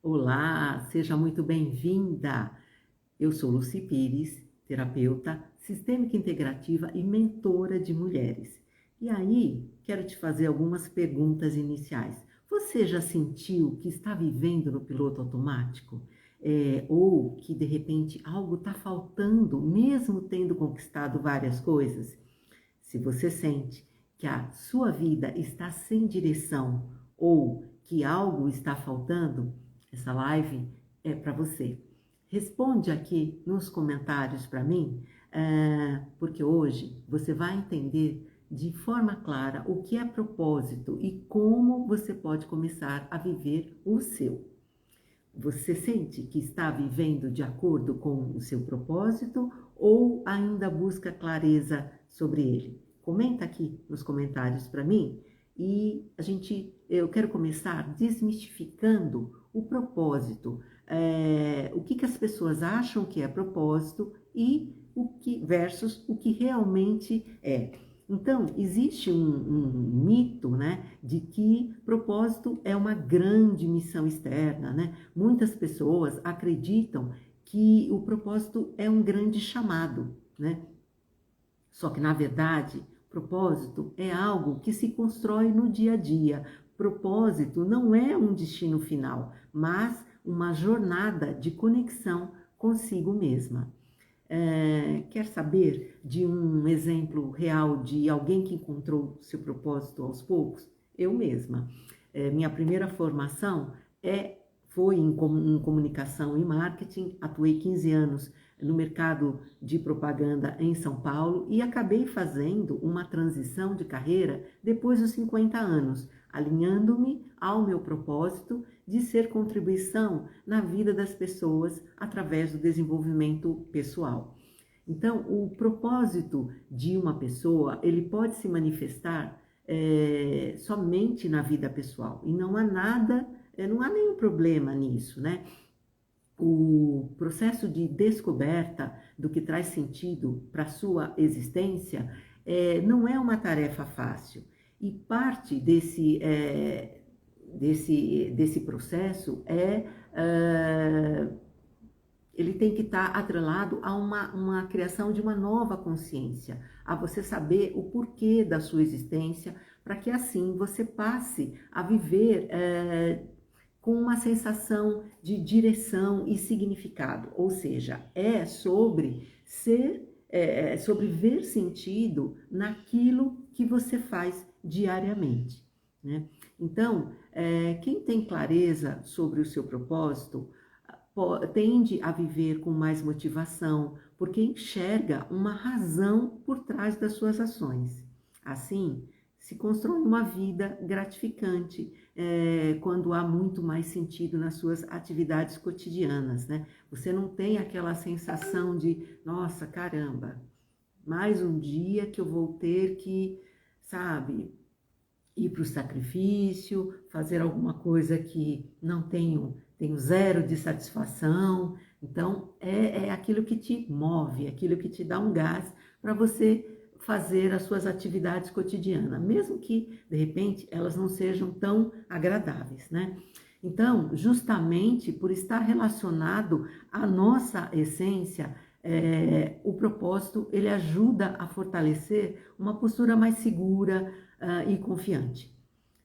Olá, seja muito bem-vinda. Eu sou Lucy Pires, terapeuta sistêmica integrativa e mentora de mulheres. E aí, quero te fazer algumas perguntas iniciais. Você já sentiu que está vivendo no piloto automático? Ou que de repente algo está faltando, mesmo tendo conquistado várias coisas? Se você sente que a sua vida está sem direção ou que algo está faltando, essa live é para você. Responde aqui nos comentários para mim, porque hoje você vai entender de forma clara o que é propósito e como você pode começar a viver o seu. Você sente que está vivendo de acordo com o seu propósito ou ainda busca clareza sobre ele? Comenta aqui nos comentários para mim e eu quero começar desmistificando o propósito, o que as pessoas acham que é propósito e versus o que realmente é. Então, existe um mito, né, de que propósito é uma grande missão externa, né? Muitas pessoas acreditam que o propósito é um grande chamado, né? Só que, na verdade, propósito é algo que se constrói no dia a dia. Propósito não é um destino final, mas uma jornada de conexão consigo mesma. Quer saber de um exemplo real de alguém que encontrou seu propósito aos poucos? Eu mesma. Minha primeira formação foi em comunicação e marketing, atuei 15 anos no mercado de propaganda em São Paulo e acabei fazendo uma transição de carreira depois dos 50 anos, alinhando-me ao meu propósito de ser contribuição na vida das pessoas através do desenvolvimento pessoal. Então, o propósito de uma pessoa, ele pode se manifestar somente na vida pessoal e não há nada, não há nenhum problema nisso, né? O processo de descoberta do que traz sentido para a sua existência não é uma tarefa fácil. E parte desse processo ele tem que estar atrelado a uma criação de uma nova consciência, a você saber o porquê da sua existência, para que assim você passe a viver com uma sensação de direção e significado, ou seja, sobre ver sentido naquilo que você faz diariamente, né? Então, quem tem clareza sobre o seu propósito tende a viver com mais motivação, porque enxerga uma razão por trás das suas ações. Assim, se constrói uma vida gratificante quando há muito mais sentido nas suas atividades cotidianas, né? Você não tem aquela sensação de, nossa, caramba, mais um dia que eu vou ter que, sabe, ir para o sacrifício, fazer alguma coisa que não tenho zero de satisfação. Então, é aquilo que te move, aquilo que te dá um gás para você fazer as suas atividades cotidianas, mesmo que, de repente, elas não sejam tão agradáveis, né? Então, justamente por estar relacionado à nossa essência, o propósito, ele ajuda a fortalecer uma postura mais segura, e confiante,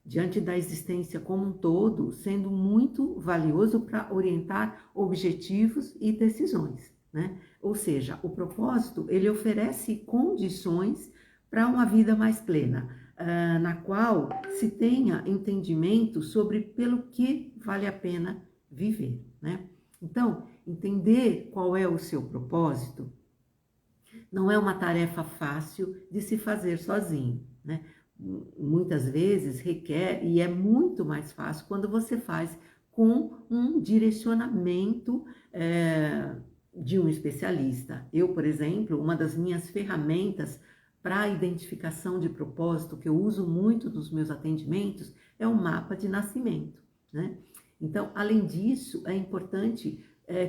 diante da existência como um todo, sendo muito valioso para orientar objetivos e decisões, né? Ou seja, o propósito, ele oferece condições para uma vida mais plena, na qual se tenha entendimento sobre pelo que vale a pena viver, né? Então, entender qual é o seu propósito não é uma tarefa fácil de se fazer sozinho, né? Muitas vezes requer, e é muito mais fácil quando você faz com um direcionamento de um especialista. Eu, por exemplo, uma das minhas ferramentas para a identificação de propósito, que eu uso muito nos meus atendimentos, é o mapa de nascimento, né? Então, além disso, é importante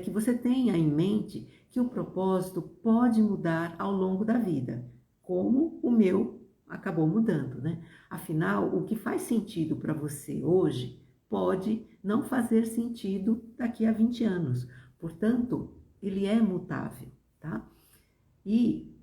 que você tenha em mente que o propósito pode mudar ao longo da vida, como o meu acabou mudando, né? Afinal, o que faz sentido para você hoje pode não fazer sentido daqui a 20 anos. Portanto, ele é mutável, tá? E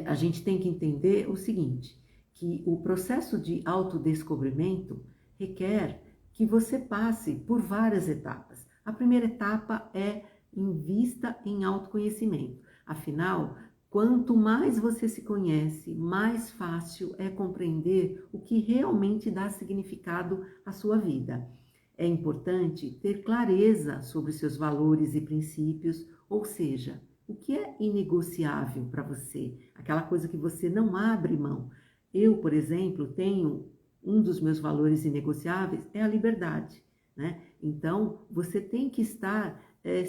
a gente tem que entender o seguinte, que o processo de autodescobrimento requer que você passe por várias etapas. A primeira etapa é invista em autoconhecimento. Afinal, quanto mais você se conhece, mais fácil é compreender o que realmente dá significado à sua vida. É importante ter clareza sobre seus valores e princípios, ou seja, o que é inegociável para você, aquela coisa que você não abre mão. Eu, por exemplo, tenho um dos meus valores inegociáveis é a liberdade, né? Então, você tem que estar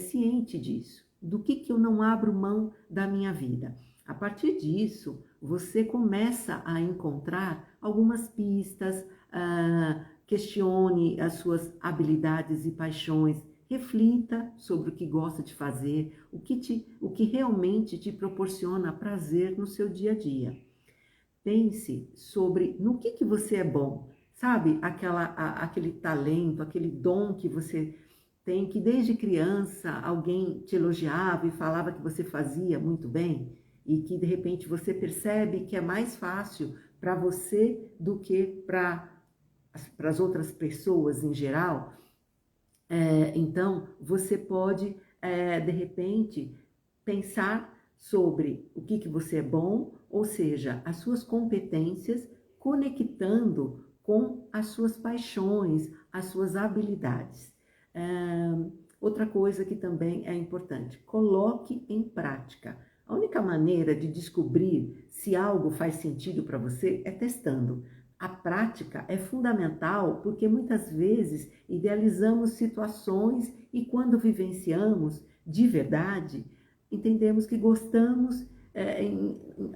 ciente disso, do que eu não abro mão da minha vida. A partir disso, você começa a encontrar algumas pistas, questione as suas habilidades e paixões, reflita sobre o que gosta de fazer, o que realmente te proporciona prazer no seu dia a dia. Pense sobre no que você é bom, sabe? Aquele talento, aquele dom que você tem, que desde criança alguém te elogiava e falava que você fazia muito bem e que de repente você percebe que é mais fácil para você do que para as outras pessoas em geral. Então, você pode, de repente, pensar sobre o que você é bom, ou seja, as suas competências, conectando com as suas paixões, as suas habilidades. Outra coisa que também é importante, coloque em prática. A única maneira de descobrir se algo faz sentido para você é testando. A prática é fundamental porque muitas vezes idealizamos situações e quando vivenciamos de verdade, entendemos que gostamos,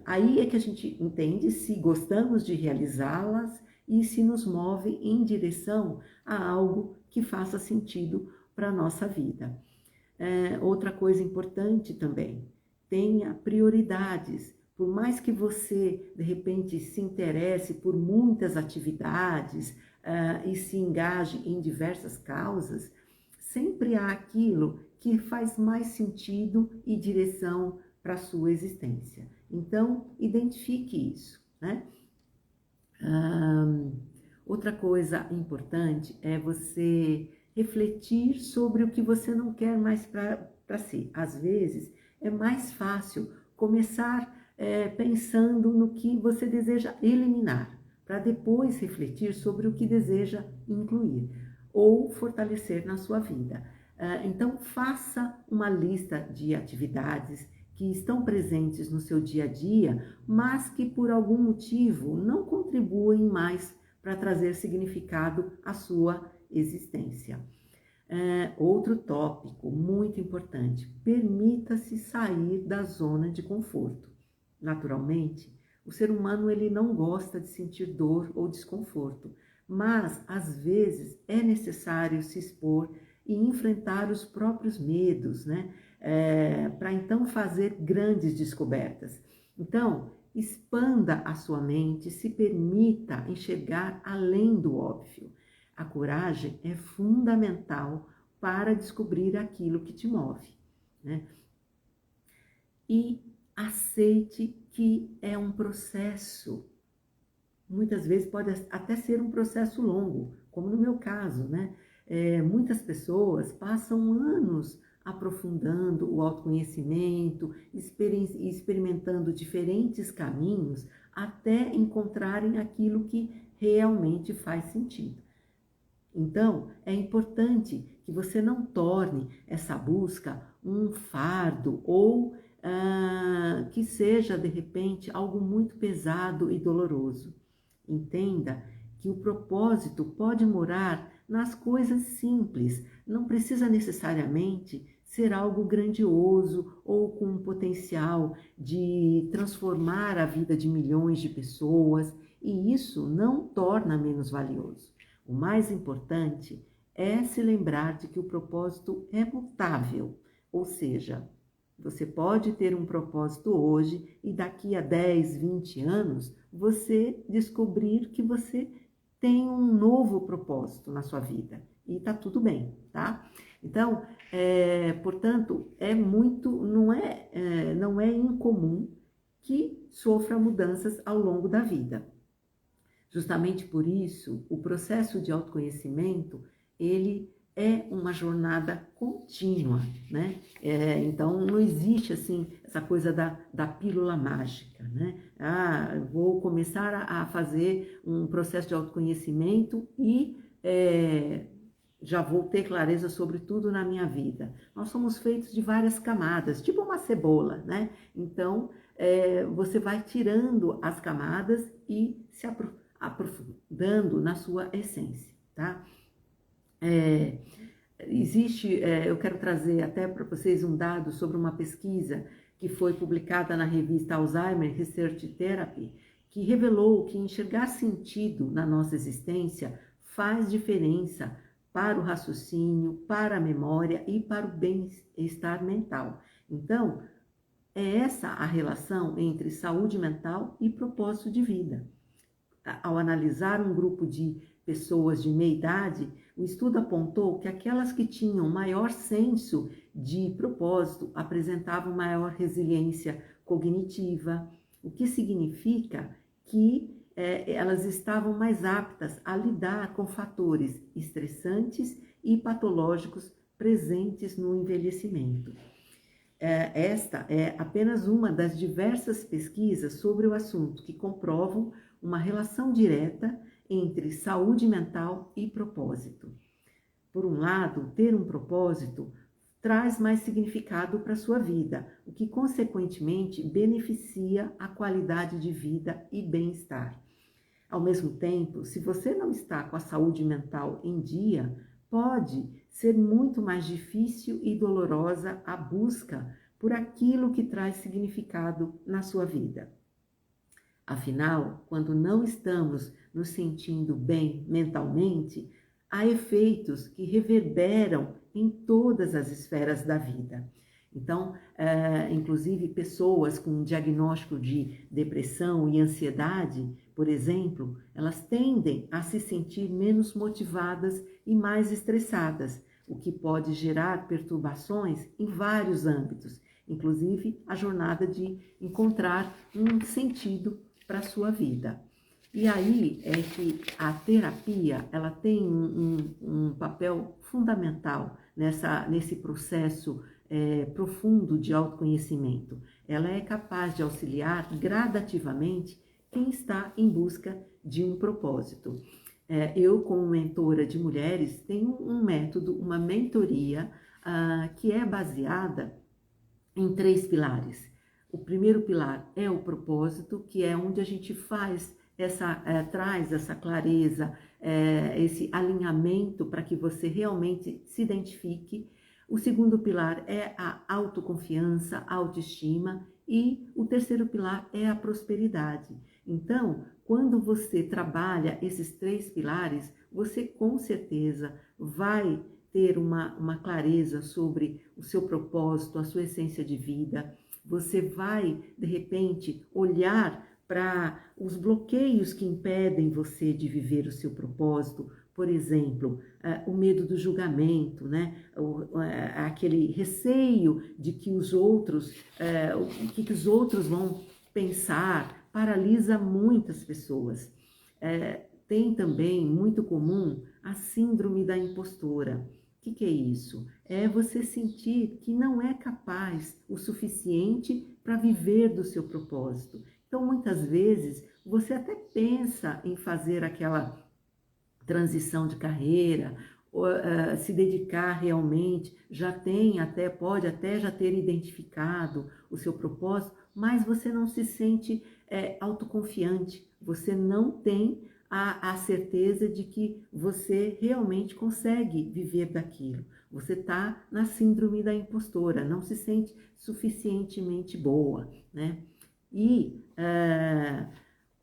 aí é que a gente entende se gostamos de realizá-las e se nos move em direção a algo que faça sentido para a nossa vida. Outra coisa importante também, tenha prioridades. Por mais que você, de repente, se interesse por muitas atividades e se engaje em diversas causas, sempre há aquilo que faz mais sentido e direção para a sua existência. Então, identifique isso, né? Outra coisa importante é você refletir sobre o que você não quer mais para si. Às vezes, é mais fácil começar pensando no que você deseja eliminar, para depois refletir sobre o que deseja incluir ou fortalecer na sua vida. Então, faça uma lista de atividades que estão presentes no seu dia a dia, mas que por algum motivo não contribuem mais para trazer significado à sua existência. Outro tópico muito importante, permita-se sair da zona de conforto. Naturalmente, o ser humano ele não gosta de sentir dor ou desconforto, mas às vezes é necessário se expor e enfrentar os próprios medos, né? Para então fazer grandes descobertas. Então, expanda a sua mente, se permita enxergar além do óbvio. A coragem é fundamental para descobrir aquilo que te move, né? E aceite que é um processo. Muitas vezes pode até ser um processo longo, como no meu caso, né? Muitas pessoas passam anos aprofundando o autoconhecimento, experimentando diferentes caminhos até encontrarem aquilo que realmente faz sentido. Então, é importante que você não torne essa busca um fardo ou que seja, de repente, algo muito pesado e doloroso. Entenda que o propósito pode morar nas coisas simples, não precisa necessariamente ser algo grandioso ou com um potencial de transformar a vida de milhões de pessoas, e isso não torna menos valioso. O mais importante é se lembrar de que o propósito é mutável, ou seja, você pode ter um propósito hoje e daqui a 10, 20 anos você descobrir que você tem um novo propósito na sua vida e tá tudo bem, tá? Então, portanto, não é incomum que sofra mudanças ao longo da vida. Justamente por isso, o processo de autoconhecimento, ele é uma jornada contínua, né? Então, não existe, assim, essa coisa da pílula mágica, né? Vou começar a fazer um processo de autoconhecimento e já vou ter clareza sobre tudo na minha vida. Nós somos feitos de várias camadas, tipo uma cebola, né? Então, você vai tirando as camadas e se aprofundando na sua essência, tá? Eu quero trazer até para vocês um dado sobre uma pesquisa que foi publicada na revista Alzheimer Research Therapy, que revelou que enxergar sentido na nossa existência faz diferença para o raciocínio, para a memória e para o bem-estar mental. Então, é essa a relação entre saúde mental e propósito de vida. Ao analisar um grupo de pessoas de meia idade, o estudo apontou que aquelas que tinham maior senso de propósito apresentavam maior resiliência cognitiva, o que significa que elas estavam mais aptas a lidar com fatores estressantes e patológicos presentes no envelhecimento. Esta é apenas uma das diversas pesquisas sobre o assunto que comprovam uma relação direta entre saúde mental e propósito. Por um lado, ter um propósito traz mais significado para a sua vida, o que consequentemente beneficia a qualidade de vida e bem-estar. Ao mesmo tempo, se você não está com a saúde mental em dia, pode ser muito mais difícil e dolorosa a busca por aquilo que traz significado na sua vida. Afinal, quando não estamos nos sentindo bem mentalmente, há efeitos que reverberam em todas as esferas da vida. Então, inclusive pessoas com diagnóstico de depressão e ansiedade, por exemplo, elas tendem a se sentir menos motivadas e mais estressadas, o que pode gerar perturbações em vários âmbitos, inclusive a jornada de encontrar um sentido para a sua vida. E aí é que a terapia, ela tem um papel fundamental nesse processo profundo de autoconhecimento. Ela é capaz de auxiliar gradativamente quem está em busca de um propósito. Eu, como mentora de mulheres, tenho um método, uma mentoria, que é baseada em 3 pilares. O primeiro pilar é o propósito, que é onde a gente traz essa clareza, esse alinhamento para que você realmente se identifique. O segundo pilar é a autoconfiança, a autoestima, e o terceiro pilar é a prosperidade. Então, quando você trabalha esses 3 pilares, você com certeza vai ter uma clareza sobre o seu propósito, a sua essência de vida. Você vai, de repente, olhar para os bloqueios que impedem você de viver o seu propósito. Por exemplo, o medo do julgamento, né? Aquele receio de que os outros, o que os outros vão pensar, paralisa muitas pessoas. Tem também, muito comum, a síndrome da impostora. O que é isso? É você sentir que não é capaz o suficiente para viver do seu propósito. Então, muitas vezes, você até pensa em fazer aquela transição de carreira, se dedicar realmente, pode até já ter identificado o seu propósito, mas você não se sente autoconfiante, você não tem a certeza de que você realmente consegue viver daquilo. Você está na síndrome da impostora, não se sente suficientemente boa, né? E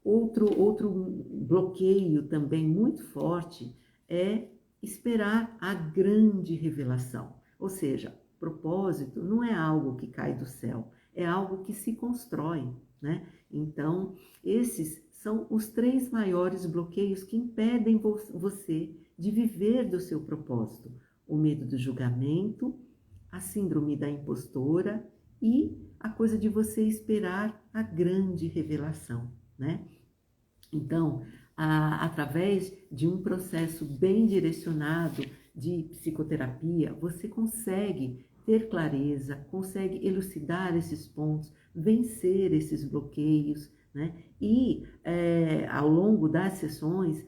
outro bloqueio também muito forte é esperar a grande revelação. Ou seja, propósito não é algo que cai do céu, é algo que se constrói, né? Então, esses são os 3 maiores bloqueios que impedem você de viver do seu propósito: o medo do julgamento, a síndrome da impostora e a coisa de você esperar a grande revelação, né? Então, através de um processo bem direcionado de psicoterapia, você consegue ter clareza, consegue elucidar esses pontos, vencer esses bloqueios, né? E ao longo das sessões,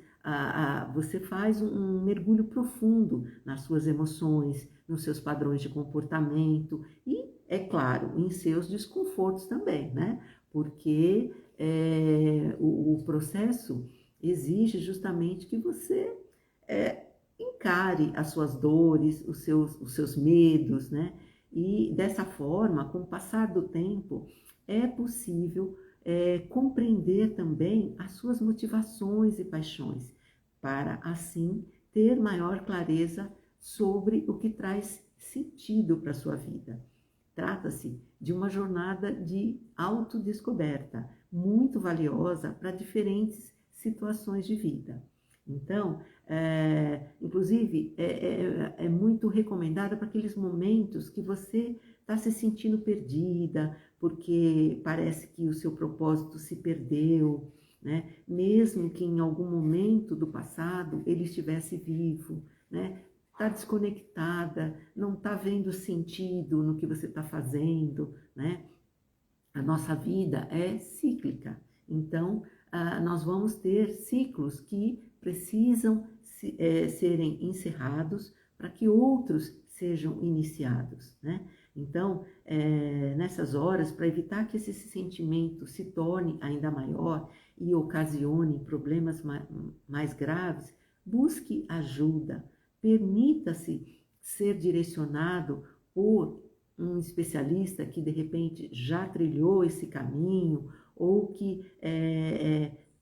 você faz um mergulho profundo nas suas emoções, nos seus padrões de comportamento e, é claro, em seus desconfortos também, né? Porque o processo exige justamente que você encare as suas dores, os seus medos, né? E dessa forma, com o passar do tempo, é possível compreender também as suas motivações e paixões, para assim ter maior clareza sobre o que traz sentido para a sua vida. Trata-se de uma jornada de autodescoberta, muito valiosa para diferentes situações de vida. Então, inclusive, é muito recomendada para aqueles momentos que você está se sentindo perdida, porque parece que o seu propósito se perdeu, né? Mesmo que em algum momento do passado ele estivesse vivo, né? Está desconectada, não está vendo sentido no que você está fazendo, né? A nossa vida é cíclica, então nós vamos ter ciclos que precisam serem encerrados para que outros sejam iniciados, né? Então, nessas horas, para evitar que esse sentimento se torne ainda maior e ocasione problemas mais graves, busque ajuda, permita-se ser direcionado por um especialista que de repente já trilhou esse caminho ou que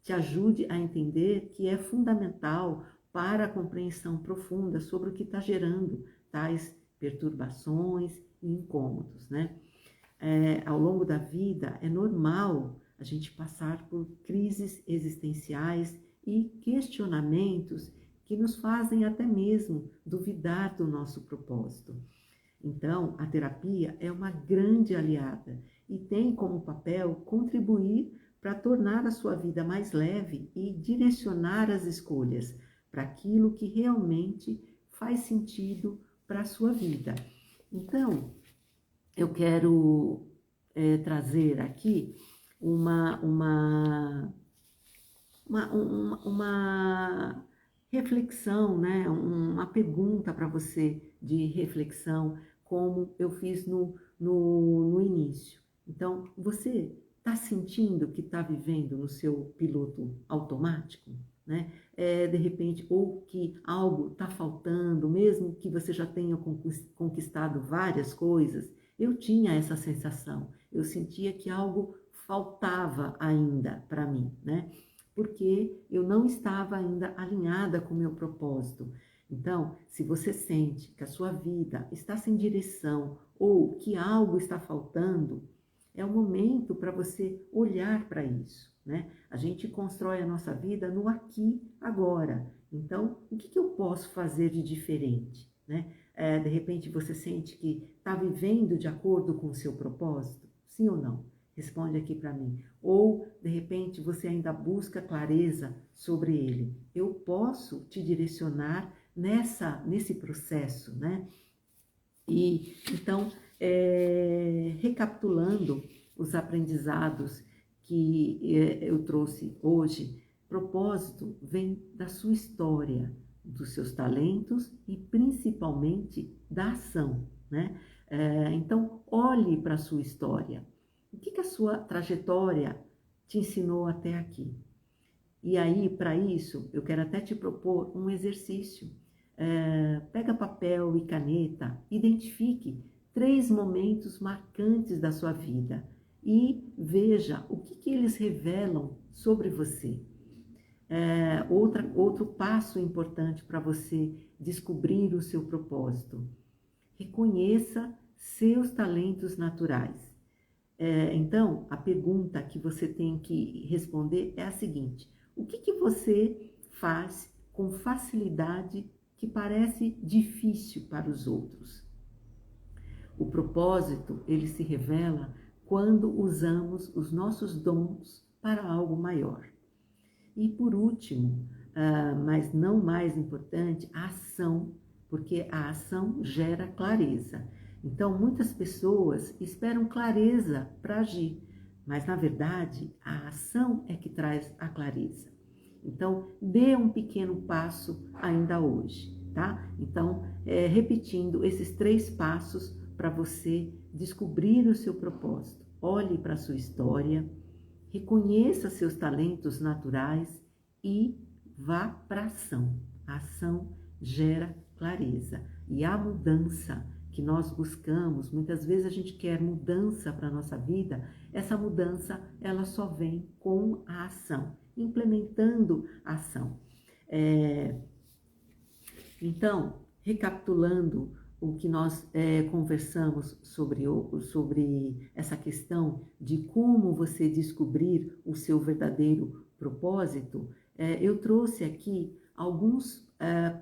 te ajude a entender que é fundamental para a compreensão profunda sobre o que está gerando tais perturbações e incômodos, né? Ao longo da vida é normal a gente passar por crises existenciais e questionamentos que nos fazem até mesmo duvidar do nosso propósito. Então, a terapia é uma grande aliada e tem como papel contribuir para tornar a sua vida mais leve e direcionar as escolhas para aquilo que realmente faz sentido para a sua vida. Então, eu quero trazer aqui uma reflexão, né? Uma pergunta para você de reflexão, como eu fiz no início. Então, você está sentindo que está vivendo no seu piloto automático, né? De repente, ou que algo está faltando, mesmo que você já tenha conquistado várias coisas. Eu tinha essa sensação, eu sentia que algo faltava ainda para mim, né? Porque eu não estava ainda alinhada com o meu propósito. Então, se você sente que a sua vida está sem direção ou que algo está faltando, é o momento para você olhar para isso, né? A gente constrói a nossa vida no aqui, agora. Então, o que eu posso fazer de diferente, né? De repente você sente que está vivendo de acordo com o seu propósito? Sim ou não? Responde aqui para mim. Ou, de repente, você ainda busca clareza sobre ele. Eu posso te direcionar nesse processo, né? E, então, recapitulando os aprendizados que eu trouxe hoje, propósito vem da sua história, dos seus talentos e principalmente da ação, né? Então, olhe para a sua história. O que a sua trajetória te ensinou até aqui? E aí, para isso, eu quero até te propor um exercício. Pega papel e caneta, identifique 3 momentos marcantes da sua vida e veja o que eles revelam sobre você. Outro passo importante para você descobrir o seu propósito. Reconheça seus talentos naturais. Então, a pergunta que você tem que responder é a seguinte: o que você faz com facilidade que parece difícil para os outros? O propósito, ele se revela quando usamos os nossos dons para algo maior. E por último, mas não mais importante, a ação, porque a ação gera clareza. Então, muitas pessoas esperam clareza para agir, mas na verdade, a ação é que traz a clareza. Então, dê um pequeno passo ainda hoje, tá? Então, repetindo esses 3 passos para você descobrir o seu propósito. Olhe para a sua história, reconheça seus talentos naturais e vá para a ação. A ação gera clareza. E a mudança que nós buscamos, muitas vezes a gente quer mudança para a nossa vida, essa mudança ela só vem com a ação, implementando a ação. Então, recapitulando o que nós conversamos sobre essa questão de como você descobrir o seu verdadeiro propósito, eu trouxe aqui alguns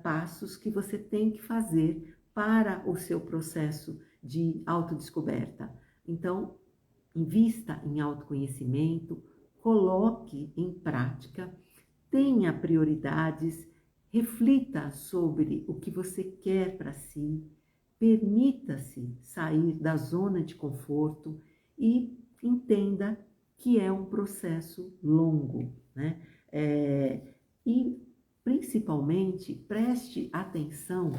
passos que você tem que fazer para o seu processo de autodescoberta. Então, invista em autoconhecimento, coloque em prática, tenha prioridades, reflita sobre o que você quer para si, permita-se sair da zona de conforto e entenda que é um processo longo, né? E principalmente preste atenção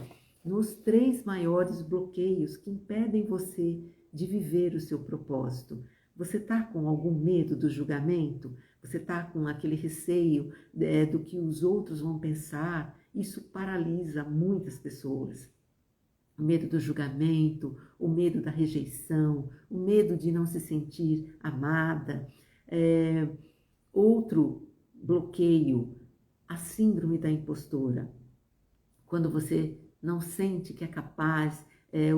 nos 3 maiores bloqueios que impedem você de viver o seu propósito. Você está com algum medo do julgamento? Você está com aquele receio do que os outros vão pensar? Isso paralisa muitas pessoas. O medo do julgamento, o medo da rejeição, o medo de não se sentir amada. Outro bloqueio, a síndrome da impostora. Quando você não sente que é capaz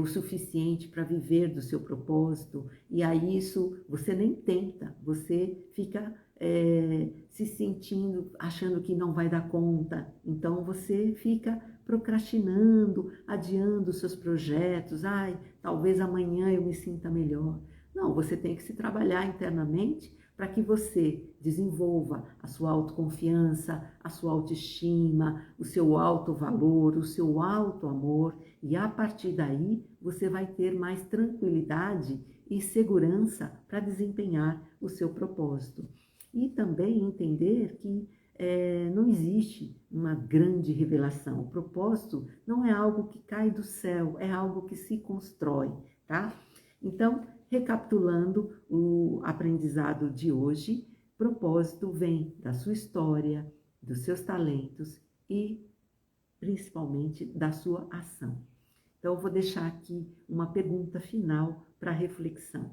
o suficiente para viver do seu propósito, e aí isso você nem tenta, você fica se sentindo, achando que não vai dar conta, então você fica procrastinando, adiando os seus projetos, talvez amanhã eu me sinta melhor. Não, você tem que se trabalhar internamente para que você desenvolva a sua autoconfiança, a sua autoestima, o seu autovalor, o seu autoamor, e a partir daí você vai ter mais tranquilidade e segurança para desempenhar o seu propósito. E também entender que não existe uma grande revelação. O propósito não é algo que cai do céu, é algo que se constrói, tá? Então, recapitulando o aprendizado de hoje, propósito vem da sua história, dos seus talentos e principalmente da sua ação. Então, eu vou deixar aqui uma pergunta final para reflexão.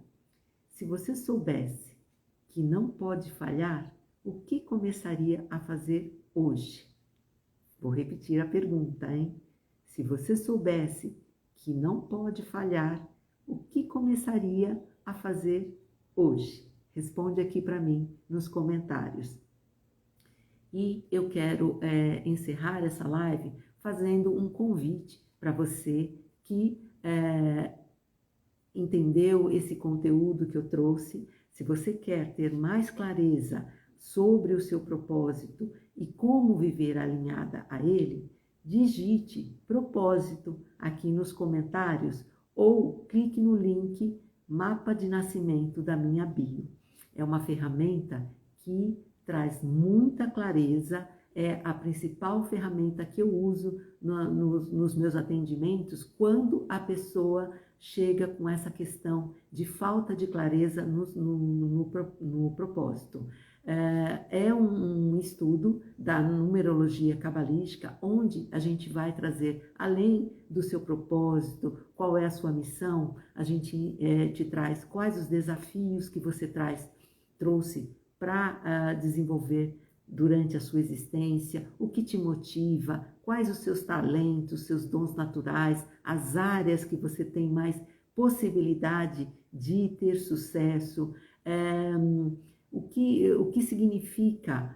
Se você soubesse que não pode falhar, o que começaria a fazer hoje? Vou repetir a pergunta, hein? Se você soubesse que não pode falhar, o que começaria a fazer hoje? Responde aqui para mim nos comentários. E eu quero encerrar essa live fazendo um convite para você que entendeu esse conteúdo que eu trouxe. Se você quer ter mais clareza sobre o seu propósito e como viver alinhada a ele, digite propósito aqui nos comentários ou clique no link Mapa de Nascimento da minha bio. É uma ferramenta que traz muita clareza, é a principal ferramenta que eu uso nos meus atendimentos quando a pessoa chega com essa questão de falta de clareza no propósito. É um estudo da numerologia cabalística, onde a gente vai trazer, além do seu propósito, qual é a sua missão, a gente te traz quais os desafios que você trouxe para desenvolver durante a sua existência, o que te motiva, quais os seus talentos, seus dons naturais, as áreas que você tem mais possibilidade de ter sucesso, o que significa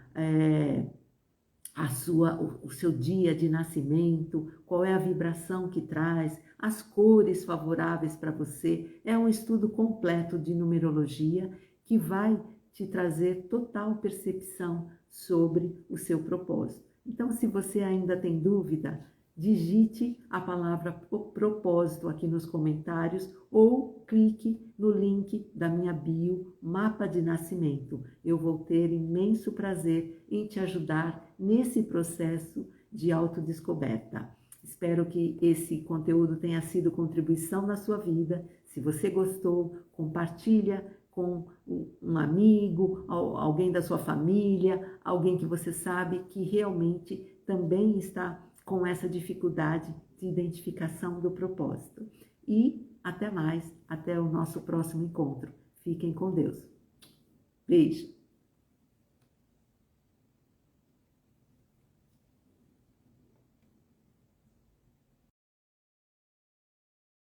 o seu dia de nascimento, qual é a vibração que traz, as cores favoráveis para você. É um estudo completo de numerologia que vai te trazer total percepção sobre o seu propósito. Então, se você ainda tem dúvida, digite a palavra propósito aqui nos comentários ou clique no link da minha bio, Mapa de Nascimento. Eu vou ter imenso prazer em te ajudar nesse processo de autodescoberta. Espero que esse conteúdo tenha sido contribuição na sua vida. Se você gostou, compartilha com um amigo, alguém da sua família, alguém que você sabe que realmente também está com essa dificuldade de identificação do propósito. E até mais, até o nosso próximo encontro. Fiquem com Deus. Beijo!